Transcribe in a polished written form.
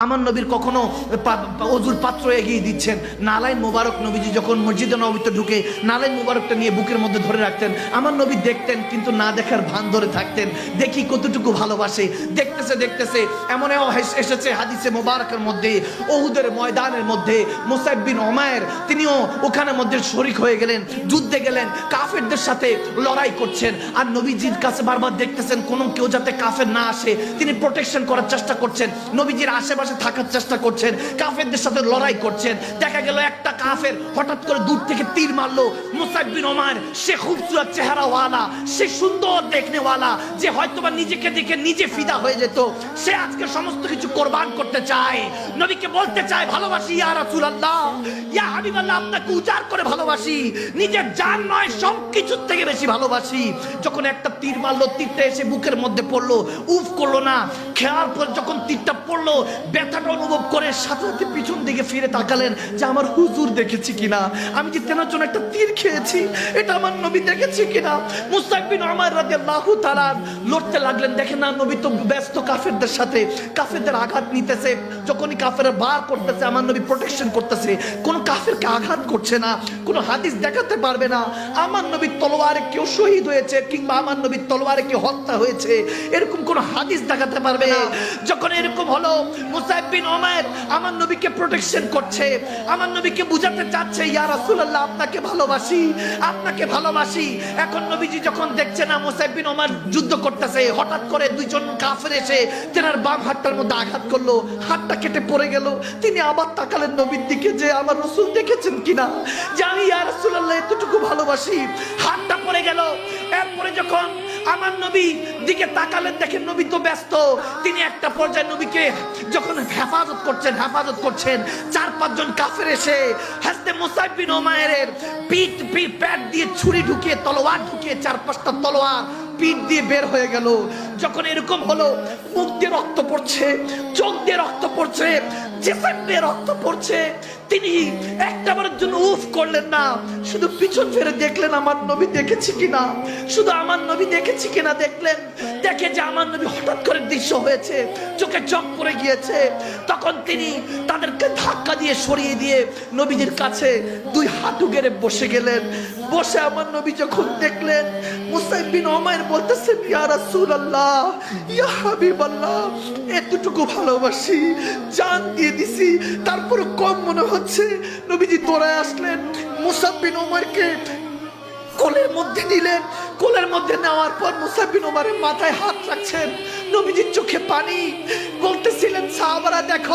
আমার নবীর কখনো অজুর পাত্র এগিয়ে দিচ্ছেন, নালাইন মোবারক নবীজি যখন মসজিদে নববীতে ঢুকে নালাইন মোবারকটা নিয়ে বুকের মধ্যে ধরে রাখতেন। আমার নবী দেখতেন কিন্তু না দেখার ভান ধরে থাকতেন, দেখি কতটুকু ভালোবাসে। দেখতেছে দেখতেছে এমন এসেছে হাদিসে মোবারকের মধ্যে, ওহুদের ময়দানের মধ্যে মুসাইব বিন উমাইর তিনিও ওখানে মধ্যে শরীক হয়ে গেলেন, যুদ্ধে গেলেন, কাফেরদের সাথে লড়াই করছেন। আর নবীজির কাছে বারবার দেখতেছেন কোনো কেউ যাতে কাফের না আসে, তিনি প্রোটেকশন করার চেষ্টা করছেন, নবীজির আশেপাশে থাকার চেষ্টা করছেন, কাফেরদের সাথে লড়াই করছেন। দেখা গেল একটা কাফের হঠাৎ করে দূর থেকে তীর মারলো মুসাইব বিন উমাইর, সে খুবসুরত চেহারাওয়ালা, সে সুন্দর দেখনেওয়ালা, যে হয়তোবা নিজেকে দেখে নিজে ফিদা হয়ে যেত, সে আজকে সমস্ত কিছু কোরবান করতে চায়, নবীকে বলতে চায় ভালোবাসি ইয়া রাসূলুল্লাহ, ইয়া হাবিবাল্লাহ, আপনাকে উজাড় করে ভালোবাসি, নিজের জান নয় সবকিছুর থেকে বেশি ভালোবাসি। যখন একটা তীর মারলো, তীরটা এসে বুকের মধ্যে পড়লো, উফ করলো না, খেয়াল পর যখন তীরটা পড়লো ব্যথাটা অনুভব করে সাথে সাথে পিছন দিকে ফিরে তাকালেন যে আমার হুজুর দেখেছি কিনা, আমি যে তেনার জন্য একটা তীর খেয়েছি এটা আমার নবী দেখেছি কিনা। মুসাইব বিন উমাইর রাদিয়াল্লাহু তাআলা লড়তে লাগলেন, দেখেন না নবী তো ব্যস্ত কাফেরদের সাথে, কাফেরদের আঘাত নিতেছে, যখনই কাফেররা বার করতেছে আমার নবী প্রোটেকশন করতেছে, কোন কাফেরকে আঘাত করছে না, কোন হাদিস দেখাতে পারবে না আমার নবীর তলোয়ারে কেউ শহীদ হয়েছে কিংবা আমার নবীর তলোয়ারে কেউ হত্যা হয়েছে, এরকম কোন হাদিস দেখাতে পারবে না। যখন এরকম হলো মুসাইব বিন উমাইর আমার নবীকে প্রোটেকশন করছে, আমার নবীকে বুঝাতে চাচ্ছে ইয়া রাসূলুল্লাহ আপনাকে ভালোবাসি, আপনাকে ভালোবাসি। এখন নবীজি যখন দেখছে না মুসাইব বিন উমাইর যুদ্ধ করতেছে, হঠাৎ করে দুইজন কাফের এসে তেনার বাম হাতটার মধ্যে আঘাত করলো, হাতটা কেটে পড়ে গেল। তিনি আবার তাকালেন নবীর দিকে যে আমার রাসূল দেখেছেন কিনা, যে আমি ইয়া রাসূলুল্লাহ এতটুকু ভালোবাসি, হাতটা পড়ে গেল। এরপরে যখন আমার নবী দিকে তাকালেন, দেখেন নবী তো ব্যস্ত, তিনি একটা পর্যায়ে নবীকে যখন হেফাজত করছেন, 4-5 জন কাফের এসে হযরত মুসাইব বিন উমাইরের পেট দিয়ে ছুরি ঢুকিয়ে তলোয়ার ঢুকিয়ে 4-5টা তলোয়ার পিঠ দিয়ে বের হয়ে গেল। যখন এরকম হলো, মুখ দিয়ে রক্ত পড়ছে, চোখ দিয়ে রক্ত পড়ছে, জিসম দিয়ে রক্ত পড়ছে, তিনি একটাবারের জন্য উফ করলেন না, শুধু পিছন ফিরে দেখলেন আমার নবী দেখেছি কিনা, শুধু আমার নবী দেখেছি কিনা দেখলেন। দেখে যে আমার নবী হঠাৎ করে দৃশ্য হয়েছে, চোখে চোখ পড়ে গিয়েছে, তখন তিনি তাদেরকে ধাক্কা দিয়ে সরিয়ে দিয়ে নবীজির কাছে 2 হাঁটু গেড়ে বসে গেলেন। বসে আমার নবী যখন দেখলেন মুসাইব বিন উমাইর বলতেছেন ইয়া রাসূলুল্লাহ, ইয়া হাবিবাল্লাহ, এতটুকু ভালোবাসি, জান দিয়ে দিছি, তারপরে কম মনে হচ্ছে। নবীজি দৌড়ায় আসলেন, মুসাইব বিন উমাইরকে কোলের মধ্যে নিলেন, কোলের মধ্যে নেওয়ার পর মুসাইব বিন উমাইরের মাথায় হাত রাখছেন, নবীজির চোখে পানি, বলতেছিলেন সাহাবারা দেখো